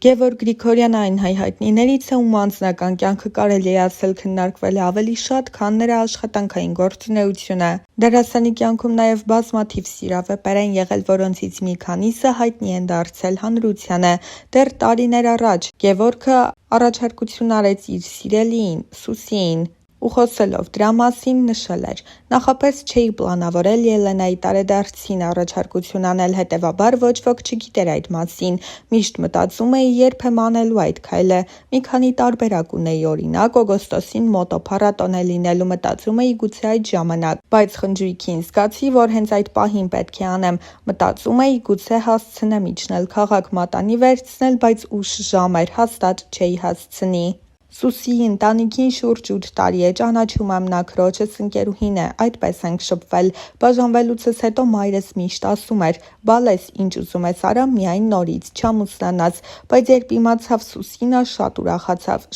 Գևորգ Գրիգորյանը այն հայհայտնիներից է, ում անձնական կյանքը կարելի է ասել քննարկվել է ավելի շատ, քան նրա աշխատանքային գործունեությունը։ Դերասանի կյանքում նաև բազմաթիվ սիրավեպեր են եղել, որոնցից մի քանիսը հայտնի են դարձել հանրությանը։ Դեռ տարիներ առաջ Գևորգը առաջարկություն արեց իր սիրելիին՝ Սուսիին, ու խոսելով դրա մասին նշել էր. «Նախապես չէի պլանավորել Ելենայի տարեդարձին առաջարկություն անել, հետևաբար ոչ ոք չգիտեր այդ մասին։ Միշտ մտածում էի երբ եմ անելու այդ քայլը։ Մի քանի տարբերակ ունեի, օրինակ, օգոստոսին մոտո փառատոն է լինելու, մտածում էի գուցե այդ ժամանակ, բայց խնջույքին զգացի, որ հենց այդ պահին պետք է անեմ։ Մտածում էի գուցե հասցնեմ իջնել քաղաք, մատանի վերցնել, բայց ուշ ժամ էր, հաստատ չէի հասցնի։ Սուսիի ընտանիքին շուրջ 8 տարի է ճանաչում եմ, նա քրոջս ընկերուհին է, այդպես ենք շփվել։ Բաժանվելուցս հետո մայրս միշտ ասում էր՝ բալես, ինչ ուզում ես արա, միայն նորից, չամուսնանաս, բայց երբ իմացավ Սուսին, նա շատ ուրախացավ,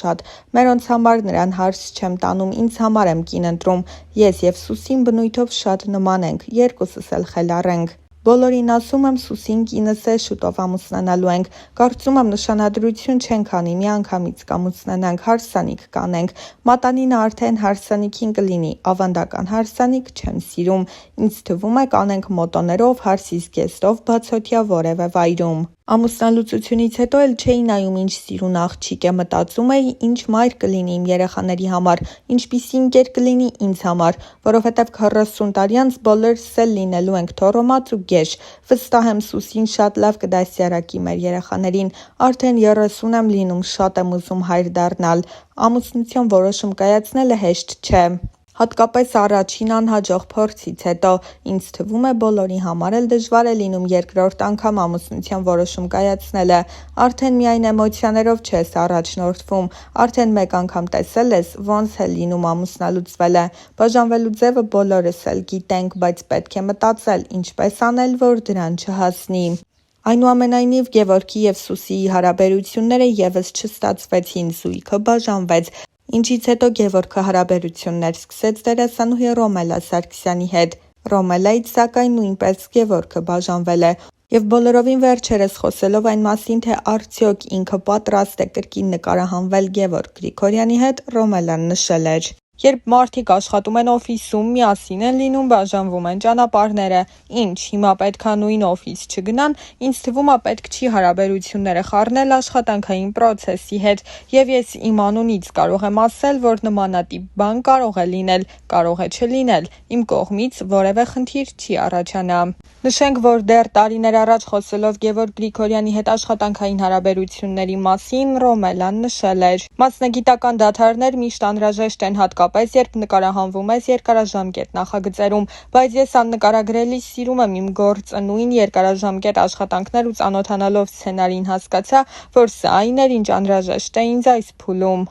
շատ։ Մերոնց համար նրան հարց չեմ տանում, ինձ համար եմ կին ընտրում։ Ես և Սուսին բնույթով շատ նման ենք, երկուսս էլ խելառ ենք։ Բոլորին ասում եմ Սուսին կինս է, շուտով ամուսնանալու ենք։ Կարծում եմ նշանադրություն չենք անի, միանգամից կամուսնանանք, հարսանիք կանենք։ Մատանին արդեն հարսանիքին կլինի, ավանդական հարսանիք չեմ սիրում։ Ինձ թվում է կանենք մոտոներով, հարսի զգեստով, բացօթյա որևէ վայրում։ Ամուսնալուծությունից հետո էլ չէի նայում ինչ սիրուն աղջիկ է, մտածում էի ինչ մայր կլինի իմ երեխաների համար, ինչպիսի ընկեր կլինի ինձ համար, որովհետև 40 տարի անց բոլորս էլ լինելու ենք թոռոմած ու գեշ։ Վստահ եմ Սուսին շատ լավ կդաստիարակի մեր երեխաներին, արդեն 30 եմ լինում, շատ եմ ուզում հայր դառնալ։ Ամուսնության որոշում կայացնելը հեշտ չէ։ Հատկապես առաջին անհաջող փորձից հետո, ինձ թվում է բոլորի համար էլ դժվար է լինում երկրորդ անգամ ամուսնության որոշում կայացնելը, արդեն միայն էմոցիաներով չես առաջնորդվում, արդեն մեկ անգամ տեսել ես, ոնց է լինում ամուսնալուծվելը, բաժանվելու ձևը բոլորս էլ գիտենք, բայց պետք է մտածել, ինչպես անել, որ դրան չհասնի։ Այնուամենայնիվ Գևորգի և Սուսիի հարաբերությունները ևս չստացվեցին, զույգը բաժանվեց, ինչից հետո Գևորգը հարաբերություններ սկսեց դերասանուհի Ռոմելա Սարգսյանի հետ։ Ռոմելայից սակայն նույնպես Գևորգը բաժանվել է։ Եվ բոլորովին վերջերս խոսելով այն մասին, թե արդյոք ինքը պատրաստ է կրկին նկարահանվել Գևորգ Գրիգորյանի հետ, Ռոմելան նշել էր. «Երբ մարդիկ աշխատում են օֆիսում, միասին են լինում, բաժանվում են ճանապարհները, ինչ, հիմա պետքա նույն օֆիս չգնան, ինձ թվում է պետք չի հարաբերությունները խառնել աշխատանքային պրոցեսի հետ, և ես իմ անունից կարող եմ ասել, որ նմանատիպ բան կարող է լինել, կարող է չլինել, իմ կողմից որևէ խնդիր չի առաջանա»։ Նշենք, որ դեռ տարիներ առաջ խոսելով Գևորգ Գրիգորյանի հետ աշխատանքային հարաբերությունների մասին, Ռոմելան նշել էր. «Մասնագիտական դադարներ միշտ անհրաժեշտ են, հատկապես երբ նկարահանվում ես երկարաժամկետ նախագծերում, բայց ես աննկարագրելի սիրում եմ իմ գործը, նույն երկարաժամկետ աշխատանքներ ու ծանոթանալով սցենարին հասկացա, որ սա այն էր, ինչ անհրաժեշտ է ինձ այս փուլում»։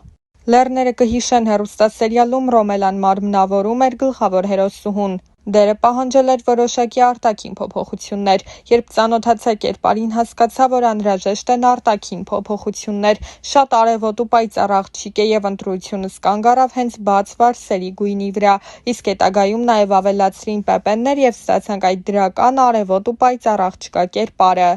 Լեռները կհիշեն հեռուստասերիալում Ռոմելան մարմնավորում էր գլխավոր հերոսուհուն։ Դերը պահանջել էր որոշակի արտաքին փոփոխություններ, երբ ծանոթացա կերպարին, հասկացա, որ անհրաժեշտ են արտաքին փոփոխություններ, շատ արևոտ ու պայծառ աղջիկ է և ընտրությունս կանգ առավ հենց բաց վարսերի գույնի վրա, իսկ հետագայում նաև ավելացրին պեպեններ և ստացանք այդ դրական արևոտ ու պայծառ աղջկա կերպարը,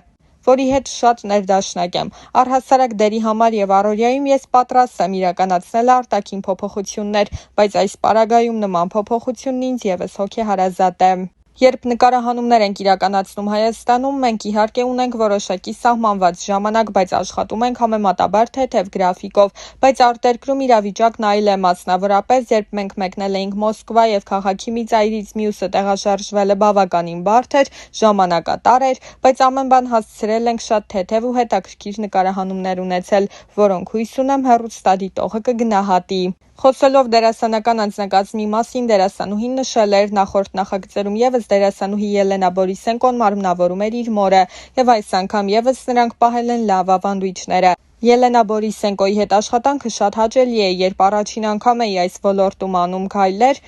որի հետ շատ ներդաշնակ եմ։ Առհասարակ դերի համար և առօրյայում ես պատրաստ եմ իրականացնել արտաքին փոփոխություններ, բայց այս պարագայում նման փոփոխությունն ինձ ևս հոգեհարազատ է։ Երբ նկարահանումներ ենք իրականացնում Հայաստանում, մենք իհարկե ունենք որոշակի սահմանված ժամանակ, բայց աշխատում ենք համեմատաբար թեթև գրաֆիկով, բայց արտերկրում իրավիճակն այլ է, մասնավորապես, երբ մենք մեկնել էինք Մոսկվա և քաղաքի մի ծայրից մյուսը տեղաշարժվելը բավականին բարդ էր, ժամանակատար էր, բայց ամեն բան հասցրել ենք շատ թեթև ու հետաքրքիր նկարահանումներ ունեցել, որոնք հույս ունեմ հեռուստադիտողը կգնահատի։ Խոսելով դերասանական անձնակազմի մասին, դերասանուհին նշել էր. «Նախորդ նախագծերում ևս դերասանուհի Ելենա Բորիսենկոն մարմնավորում էր իր մորը, և այս անգամ ևս նրանք պահել են լավ ավանդույթները։ Ելենա Բորիսենկոյի հետ աշխատանքը շատ հաճելի է, երբ առաջին անգամ էի այս ոլորտում անում քայլեր,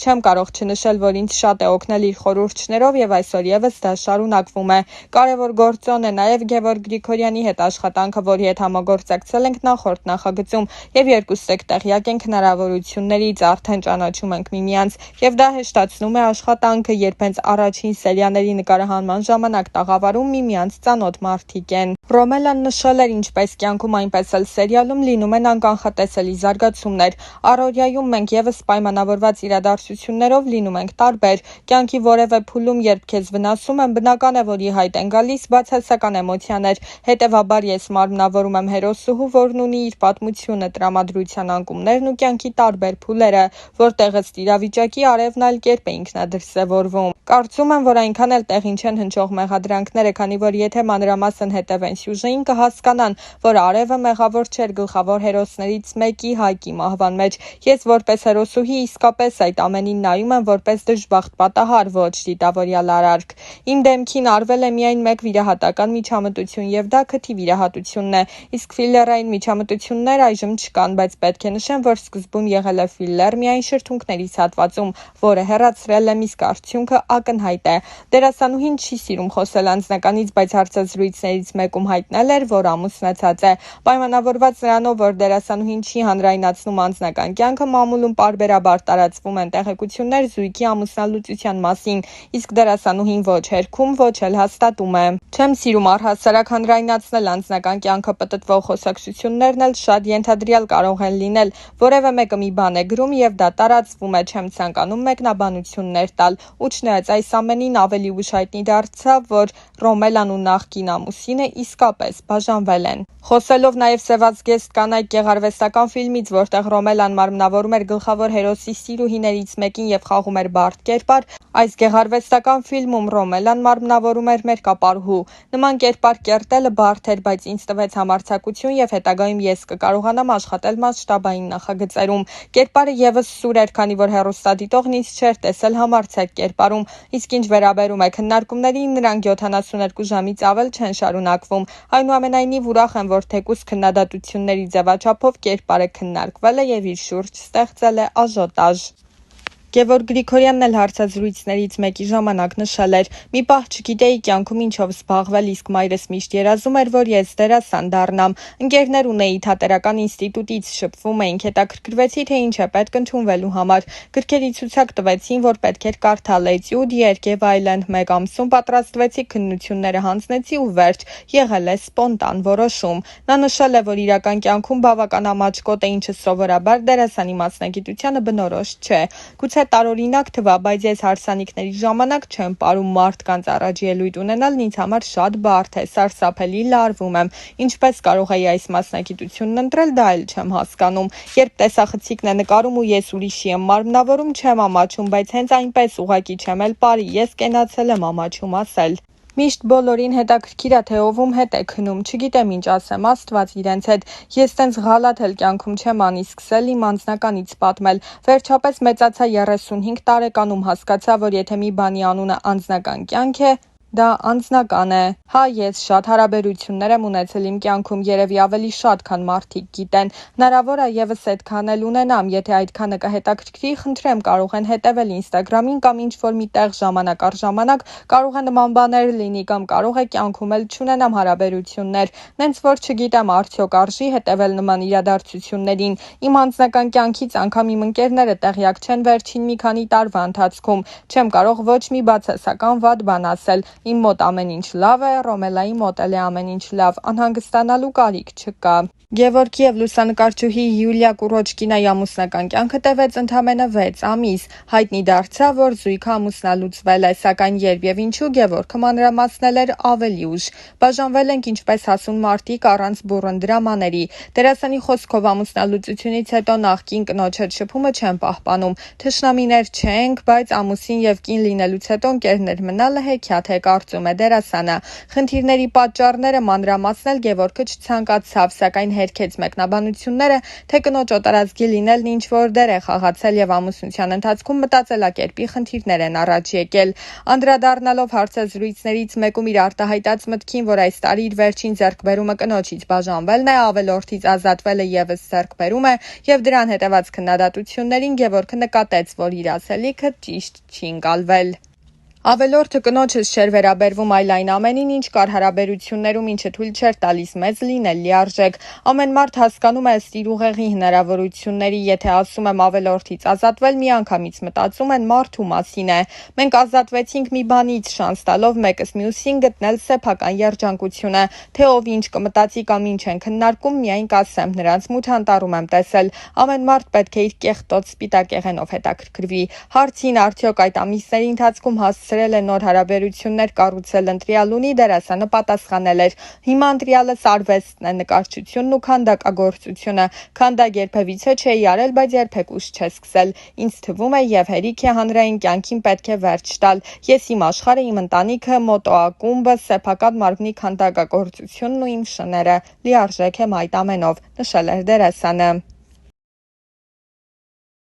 Չեմ կարող չնշել, որ ինձ շատ է օգնել իր խորհուրդներով եւ այսօր եւս դա շարունակվում է։ Կարևոր գործոն է նաեւ Գևորգ Գրիգորյանի հետ աշխատանքը, որի հետ համագործակցել ենք նախորդ նախագծում եւ երկուսս եք տեղյակ ենք հնարավորություններից, արդեն ճանաչում ենք միմյանց եւ դա հեշտացնում է աշխատանքը, երբ հենց առաջին սերիաների նկարահանման ժամանակ տաղավարում միմյանց ծանոթ մարդիկ են։ Ռոմելան նշել էր, ինչպես կյանքում, այնպես էլ սերիալում լինում են անկանխատեսելի զարգացումներ։ Առօրյայում մենք եւս պայմանավորված իրադարձություններով լինում ենք տարբեր։ Կյանքի որևէ փուլում, երբ քեզ վնասում են, բնական է, որ ի հայտ են գալիս բացասական էմոցիաներ։ Հետևաբար ես մարմնավորում եմ հերոսուհու, որն ունի իր պատմությունը, տրամադրության անկումներն ու կյանքի տարբեր փուլերը, որտեղ ըստ իրավիճակի արևն այլ կերպ է ինքնադրսևորվում։ Կարծում եմ, որ այնքան էլ տեղին չեն հնչող մեղադրանքները, քանի որ եթե մանրամասն հետևեն սյուժեին, կհասկանան, որ արևը մեղավոր չէր գլխավոր հերոսներից մեկի Հայկի մահվան մեջ։ Ես որպես հերոսուհի իսկապես այդ ամենին նայում եմ որպես դժբախտ պատահար, ոչ դիտավորյալ արարք։ Իմ դեմքին արվել է միայն մեկ վիրահատական միջամտություն եւ դա քթի վիրահատությունն է, իսկ ֆիլլերային միջամտություններ այժմ չկան, բայց պետք է նշեմ, որ սկզբում եղել է ֆիլլեր միայն շրթունքներից հատվածում, որը հեռացրել եմ, իսկ արդյունքը ակնհայտ է։ Դերասանուհին չի սիրում խոսել անձնականից, բայց հարցազրույցներից մեկում հայտնել էր, որ ամուսնացած է։ Պայմանավորված նրանով, որ դերասանուհին չի հանրայնացնում անձնական կյանքը, մամուլում պարբերաբար տարածվում են տեղեկություններ զույգի ամուսնալուծության մասին, իսկ դերասանուհին ոչ հերքում, ոչ էլ հաստատում է։ Չեմ սիրում առհասարակ հանրայնացնել անձնական կյանքը պտտվող խոսակցություններն էլ շատ ենթադրյալ կարող են լինել, որևէ մեկը մի բան է գրում եւ դա տարածվում է, չեմ ցանկանում մեկնաբանություններ տալ։ Ու չնայած այս ամենին ավելի ուշ հայտնի դարձավ, որ Ռոմելան ու նախկին ամուսինը իսկապես բաժանվել են։ Խոսելով նաև Սևազգեստ կանայք գեղարվեստական ֆիլմից, որտեղ Ռոմելան մարմնավորում էր գլխավոր հերոսի սիրուհիներից մեկին եւ խաղում էր բարդ կերպար, այս գեղարվեստական ֆիլմում Ռոմելան մարմնավորում էր մերկապարուհու։ Նման կերպար կերտելը բարդ էր, բայց ինձ տվեց համարձակություն եւ հետագայում ես կկարողանամ աշխատել մասշտաբային նախագծերում։ Կերպարը եւս սուր էր, քանի որ հեռուստադիտողն ինձ չէր տեսել համարձակ կերպարում, իսկ ինչ վերաբերում է քննարկումներին, նրանք 72 ժամից ավել չեն շարունակվում։ Այնուամենայնիվ ուրախ եմ, որ թեկուզ քննադատությունների ձևաչափով կերպարը քննարկվել է եւ իր շուրջ ստեղծել է աժոտաժ։ Գևորգ Գրիգորյանն էլ հարցազրույցներից մեկի ժամանակ նշել էր. «Մի պահ չգիտեի կյանքում ինչով զբաղվել, իսկ մայրս միշտ երազում էր, որ ես դերասան դառնամ։ Ընկերներ ունեի թատերական ինստիտուտից, շփվում էինք, հետաքրքրվեցի, թե ինչ է պետք ընդունվելու համար։ Գրքերի ցուցակ տվեցին, որ պետք էր կարդալ, էտյուդ, երգ եւ այլն։ Մեկ ամսում պատրաստվեցի, քննությունները հանձնեցի ու վերջ։ Եղել է սպոնտան որոշում»։ Նա նշել է, որ իրական կյանքում բավական ամաչկոտ է, ինչը սովորաբար դերասանի մասնագիտությանը բնորոշ չէ։ Գուցե տարօրինակ թվա, բայց ես հարսանիքների ժամանակ չեմ պարում մարդկանց առաջ ելույթ ունենալն ինձ համար շատ բարդ է, սարսափելի լարվում եմ։ Ինչպես կարող էի այս մասնագիտությունն ընտրել, դա էլ չեմ հասկանում։ Երբ տեսախցիկն է նկարում ու ես ուրիշի եմ մարմնավորում, չեմ ամաչում, բայց հենց այնպես ուղղակի չեմ էլ պարի, ես կենացել եմ ամաչում ասել։ Միշտ բոլորին հետաքրքիր է, թե ով հետ է քնում, չգիտեմ ինչ ասեմ, Աստված իրենց հետ։ Ես տենց ղալաթ էլ կյանքում չեմ անի սկսել իմ անձնականից պատմել։ Վերջապես մեծացա 35 տարեկանում, հասկացա, որ եթե մի բանի անունը անձնական կյանք է, դա անձնական է։ Հա, ես շատ հարաբերություններ եմ ունեցել իմ կյանքում, երևի ավելի շատ, քան մարդիկ գիտեն։ Հնարավոր է եւս այդքան էլ ունենամ, եթե այդքանը կհետաքրքրի, խնդրեմ, կարող են հետևել Instagram-ին կամ ինչ-որ մի տեղ ժամանակ առ ժամանակ կարող է նման բաներ լինի կամ կարող է կյանքում էլ չունենամ հարաբերություններ։ Նենց որ չգիտեմ արդյոք արժի հետևել նման իրադարձություններին։ Իմ անձնական կյանքից անգամ իմ ընկերները տեղյակ չեն վերջին մի քանի տարվա ընթացքում։ Չեմ կարող ոչ մի բացասական վատ բան ասել։ Իմ մոտ ամեն ինչ լավ է, Ռոմելայի մոտ էլ է ամեն ինչ լավ, անհանգստանալու կարիք չկա։ Գևորգի եւ լուսանկարչուհի Յուլիա Կուրոչկինայի ամուսնական կյանքը տևեց ընդամենը 6 ամիս։ Հայտնի դարձավ, որ զույգը ամուսնալուծվել է, սակայն երբ եւ ինչու Գևորգը մանրամասնել էր ավելի ուշ։ Բաժանվել ենք ինչպես հասուն մարդիկ առանց բուռն դրամաների։ Դերասանի խոսքով ամուսնալուծությունից հետո նախկին կնոջ հետ շփումը չեն պահպանում։ Թշնամիներ չենք, բայց ամուսին եւ կին լինելուց հետո ընկերներ մնալը հեքիաթ է, կարծում է դերասանը։ Խնդիրների պատճառները մանրամասնել Գևորգը չցանկացավ, սակայն հերքեց մեկնաբանությունները, թե կնոջ օտարազգի լինելն ինչ-որ դեր է խաղացել և ամուսնության ընթացքում մտածելակերպի խնդիրներ են առաջ եկել։ Անդրադառնալով հարցազրույցներից մեկում իր արտահայտած մտքին, որ այս տարի իր վերջին ձեռքբերումը կնոջից բաժանվելն է, ավելորդից ազատվելը ևս ձեռքբերում է և դրան հետևած քննադատություններին Գևորգը նկատեց, որ իր ասելիքը ճիշտ չի ընկալվել։ Ավելորդը կնոջս չէր վերաբերվում, այլ այն ամենին, ինչ կար հարաբերություններում, ինչը թույլ չէր տալիս մեզ լինել լիարժեք։ Ամեն մարդ հասկանում է ըստ իր ուղեղի հնարավորությունների, եթե ասում եմ ավելորդից ազատվել, միանգամից մտածում են մարդու մասին է։ Մենք ազատվեցինք մի բանից, շանս տալով մեկս մյուսին գտնել սեփական երջանկությունը, թե ով ինչ կմտածի կամ ինչ են քննարկում, միայն կասեմ, նրանց մութ անտառում եմ տեսել։ Ամեն մարդ պետք է իր կեղտոտ սպիտակ եղենով հետաքրքրվի։ Հարցին արդյոք այդ ամիսների ընթացքում հասցրել է նոր հարաբերություններ կառուցել ընտրյալ ունի, դերասանը պատասխանել էր. հիմա ընտրյալս արվեստն է, նկարչությունն ու քանդակագործությունը։ Քանդակ երբևիցե չէի արել, բայց երբեք ուշ չէ սկսել։ Ինձ թվում է և հերիք է հանրային կյանքին պետք է վերջ տալ։ Ես իմ աշխարհը, իմ ընտանիքը, մոտոակումբը, սեփական մարմնի քանդակագործությունն ու իմ շները։ Լիարժեք եմ այդ ամենով, նշել էր դերասանը։